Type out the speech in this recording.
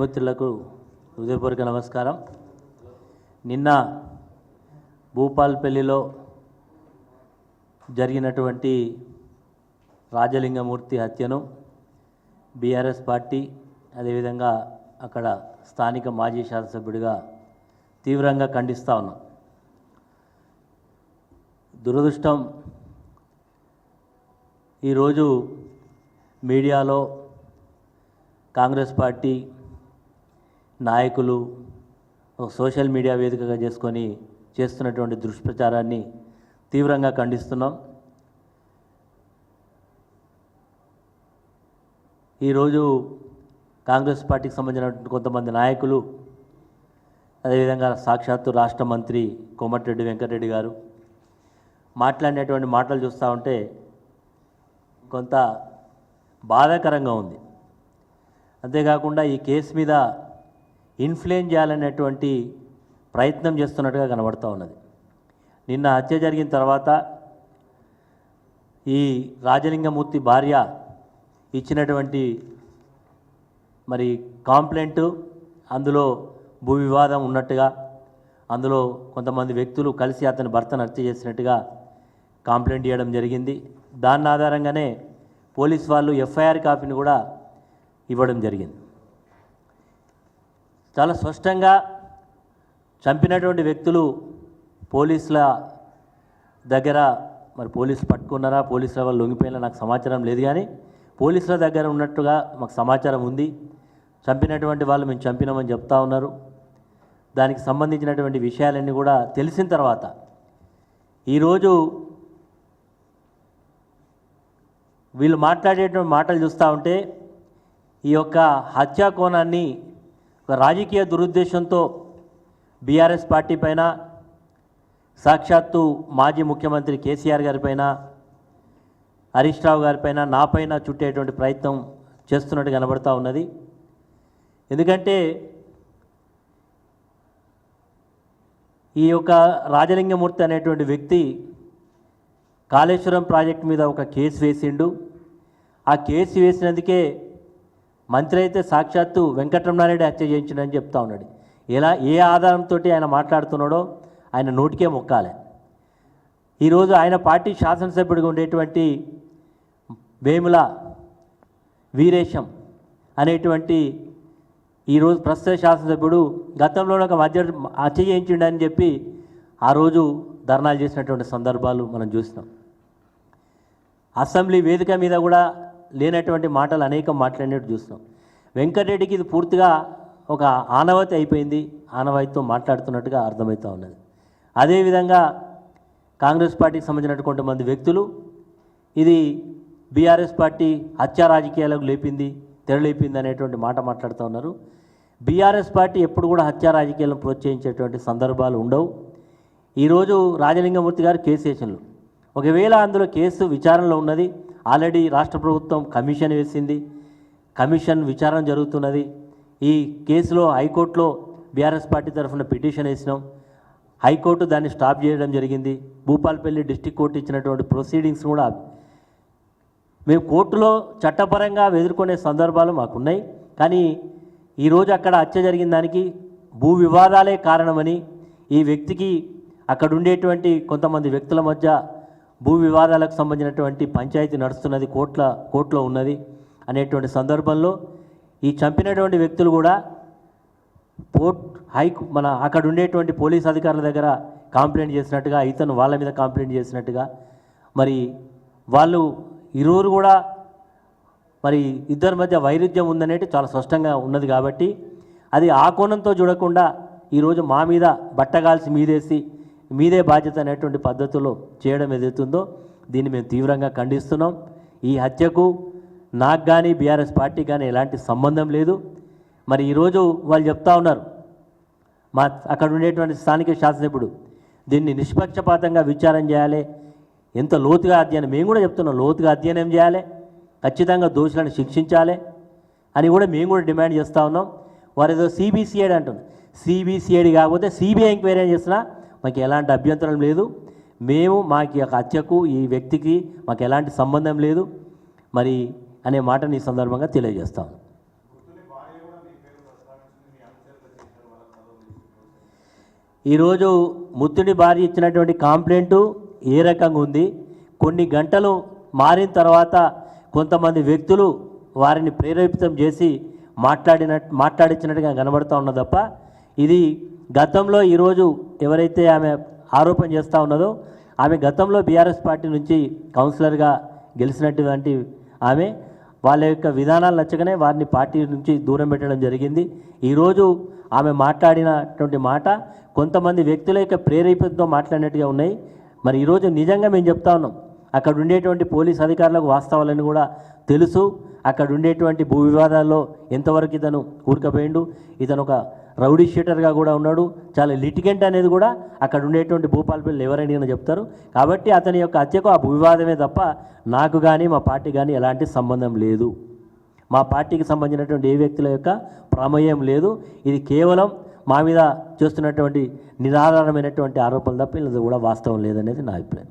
మిత్రులకు హృదయపూర్వక నమస్కారం. నిన్న భూపాల్పల్లిలో జరిగినటువంటి రాజలింగమూర్తి హత్యను బీఆర్ఎస్ పార్టీ అదేవిధంగా అక్కడ స్థానిక మాజీ శాసనసభ్యుడిగా తీవ్రంగా ఖండిస్తూ ఉన్నాం. దురదృష్టం ఈరోజు మీడియాలో కాంగ్రెస్ పార్టీ నాయకులు సోషల్ మీడియా వేదికగా చేసుకొని చేస్తున్నటువంటి దుష్ప్రచారాన్ని తీవ్రంగా ఖండిస్తున్నాం. ఈరోజు కాంగ్రెస్ పార్టీకి సంబంధించినటువంటి కొంతమంది నాయకులు అదేవిధంగా సాక్షాత్తు రాష్ట్ర మంత్రి కోమటిరెడ్డి వెంకటరెడ్డి గారు మాట్లాడినటువంటి మాటలు చూస్తూ ఉంటే కొంత బాధాకరంగా ఉంది. అంతేకాకుండా ఈ కేసు మీద ఇన్ఫ్లుయెన్స్ చేయాలనేటువంటి ప్రయత్నం చేస్తున్నట్టుగా కనబడుతూ ఉన్నది. నిన్న హత్య జరిగిన తర్వాత ఈ రాజలింగమూర్తి భార్య ఇచ్చినటువంటి మరి కాంప్లైంట్, అందులో భూ వివాదం ఉన్నట్టుగా, అందులో కొంతమంది వ్యక్తులు కలిసి అతని భర్తను హత్య చేసినట్టుగా కాంప్లైంట్ చేయడం జరిగింది. దాని ఆధారంగానే పోలీస్ వాళ్ళు ఎఫ్ఐఆర్ కాపీని కూడా ఇవ్వడం జరిగింది. చాలా స్పష్టంగా చంపినటువంటి వ్యక్తులు పోలీసుల దగ్గర, మరి పోలీసులు పట్టుకున్నారా, పోలీసుల వాళ్ళు లొంగిపోయినా నాకు సమాచారం లేదు, కానీ పోలీసుల దగ్గర ఉన్నట్టుగా మాకు సమాచారం ఉంది. చంపినటువంటి వాళ్ళు మేము చంపినామని చెప్తా ఉన్నారు. దానికి సంబంధించినటువంటి విషయాలన్నీ కూడా తెలిసిన తర్వాత ఈరోజు వీళ్ళు మాట్లాడేటువంటి మాటలు చూస్తూ ఉంటే ఈ యొక్క హత్యా కోణాన్ని ఒక రాజకీయ దురుద్దేశంతో బీఆర్ఎస్ పార్టీ పైన, సాక్షాత్తు మాజీ ముఖ్యమంత్రి కేసీఆర్ గారిపైన, హరీష్ రావు గారిపైన, నాపైన చుట్టేటువంటి ప్రయత్నం చేస్తున్నట్టు కనబడుతూ ఉన్నది. ఎందుకంటే ఈ యొక్క రాజలింగమూర్తి అనేటువంటి వ్యక్తి కాళేశ్వరం ప్రాజెక్టు మీద ఒక కేసు వేసిండు. ఆ కేసు వేసినందుకే మంత్రి అయితే సాక్షాత్తు వెంకటరమణారెడ్డి హత్య చేయించిండని చెప్తా ఉన్నాడు. ఏ ఆధారంతో ఆయన మాట్లాడుతున్నాడో ఆయన నోటికే మొక్కాలి. ఈరోజు ఆయన పార్టీ శాసనసభ్యుడిగా ఉండేటువంటి వేముల వీరేశం అనేటువంటి ఈరోజు ప్రస్తుత శాసనసభ్యుడు గతంలో ఒక హత్య చేయించిండని చెప్పి ఆ రోజు ధర్నాలు చేసినటువంటి సందర్భాలు మనం చూసినాం. అసెంబ్లీ వేదిక మీద కూడా లేనటువంటి మాటలు అనేకం మాట్లాడినట్టు చూస్తున్నాం. వెంకటరెడ్డికి ఇది పూర్తిగా ఒక ఆనవాయితీ అయిపోయింది, ఆనవాయితీతో మాట్లాడుతున్నట్టుగా అర్థమవుతూ ఉన్నది. అదేవిధంగా కాంగ్రెస్ పార్టీకి సంబంధించినటువంటి కొంతమంది వ్యక్తులు ఇది బీఆర్ఎస్ పార్టీ హత్యా రాజకీయాలకు తెరలేపింది అనేటువంటి మాట మాట్లాడుతూ ఉన్నారు. బీఆర్ఎస్ పార్టీ ఎప్పుడు కూడా హత్యా రాజకీయాలను ప్రోత్సహించేటువంటి సందర్భాలు ఉండవు. ఈరోజు రాజలింగమూర్తి గారు కేసు వేసినారు. ఒకవేళ అందులో కేసు విచారణలో ఉన్నది, ఆల్రెడీ రాష్ట్ర ప్రభుత్వం కమిషన్ వేసింది, కమిషన్ విచారణ జరుగుతున్నది. ఈ కేసులో హైకోర్టులో బీఆర్ఎస్ పార్టీ తరఫున పిటిషన్ వేసినాం. హైకోర్టు దాన్ని స్టాప్ చేయడం జరిగింది. భూపాల్పల్లి డిస్టిక్ కోర్టు ఇచ్చినటువంటి ప్రొసీడింగ్స్ కూడా మేము కోర్టులో చట్టపరంగా ఎదుర్కొనే సందర్భాలు మాకున్నాయి. కానీ ఈరోజు అక్కడ హత్య జరిగిన దానికి భూ వివాదాలే కారణమని, ఈ వ్యక్తికి అక్కడ ఉండేటువంటి కొంతమంది వ్యక్తుల మధ్య భూ వివాదాలకు సంబంధించినటువంటి పంచాయతీ నడుస్తున్నది, కోర్టులో ఉన్నది అనేటువంటి సందర్భంలో ఈ చంపినటువంటి వ్యక్తులు కూడా మన అక్కడ ఉండేటువంటి పోలీస్ అధికారుల దగ్గర కంప్లైంట్ చేసినట్టుగా, ఇతను వాళ్ళ మీద కంప్లైంట్ చేసినట్టుగా, మరి వాళ్ళు ఇరువురు కూడా మరి ఇద్దరి మధ్య వైరుధ్యం ఉందనేది చాలా స్పష్టంగా ఉన్నది. కాబట్టి అది ఆ కోణంతో చూడకుండా ఈరోజు మా మీద బట్టగాల్సి మీదే బాధ్యత అనేటువంటి పద్ధతిలో చేయడం ఏదైతుందో దీన్ని మేము తీవ్రంగా ఖండిస్తున్నాం. ఈ హత్యకు నాకు కానీ బీఆర్ఎస్ పార్టీకి కానీ ఎలాంటి సంబంధం లేదు. మరి ఈరోజు వాళ్ళు చెప్తా ఉన్నారు, అక్కడ ఉండేటువంటి స్థానిక శాసనసభ్యుడు దీన్ని నిష్పక్షపాతంగా విచారం చేయాలి, ఎంత లోతుగా అధ్యయనం, మేము కూడా చెప్తున్నాం లోతుగా అధ్యయనం చేయాలి, ఖచ్చితంగా దోషులను శిక్షించాలి అని కూడా మేము కూడా డిమాండ్ చేస్తూ ఉన్నాం. వారు ఏదో సిబిసిఐడి అంటున్నారు. సిబిసిఐడి కాకపోతే సిబిఐ ఎంక్వైరీ చేసినా మాకు ఎలాంటి అభ్యంతరం లేదు. మేము మాకు హత్యకు ఈ వ్యక్తికి మాకు ఎలాంటి సంబంధం లేదు మరి అనే మాటని ఈ సందర్భంగా తెలియజేస్తాం. ఈరోజు ముత్తుడి భార్య ఇచ్చినటువంటి కంప్లైంటు ఏ రకంగా ఉంది, కొన్ని గంటలు మారిన తర్వాత కొంతమంది వ్యక్తులు వారిని ప్రేరేపితం చేసి మాట్లాడించినట్టుగా కనబడుతూ ఉన్నది తప్ప ఇది గతంలో ఈరోజు ఎవరైతే ఆమె ఆరోపణ చేస్తూ ఉన్నదో ఆమె గతంలో బీఆర్ఎస్ పార్టీ నుంచి కౌన్సిలర్గా గెలిచినటువంటి ఆమె వాళ్ళ యొక్క విధానాలు నచ్చగానే వారిని పార్టీ నుంచి దూరం పెట్టడం జరిగింది. ఈరోజు ఆమె మాట్లాడినటువంటి మాట కొంతమంది వ్యక్తుల యొక్క ప్రేరేపణతో మాట్లాడినట్టుగా ఉన్నాయి. మరి ఈరోజు నిజంగా మేము చెప్తా ఉన్నాం, అక్కడ ఉండేటువంటి పోలీస్ అధికారులకు వాస్తవాలను కూడా తెలుసు. అక్కడ ఉండేటువంటి భూ వివాదాల్లో ఎంతవరకు ఇతను కూరుకుపోయిండు, ఇతను ఒక రౌడీ షీటర్గా కూడా ఉన్నాడు, చాలా లిటిగెంట్ అనేది కూడా అక్కడ ఉండేటువంటి భూపాలపల్లి ఎవరైనా చెప్తారు. కాబట్టి అతని యొక్క హత్యకు ఆ భూ వివాదమే తప్ప నాకు కానీ మా పార్టీ కానీ ఎలాంటి సంబంధం లేదు. మా పార్టీకి సంబంధించినటువంటి ఏ వ్యక్తుల యొక్క ప్రమేయం లేదు. ఇది కేవలం మా మీద చేస్తున్నటువంటి నిరాధారమైనటువంటి ఆరోపణలు తప్ప ఇది కూడా వాస్తవం లేదనేది నా అభిప్రాయం.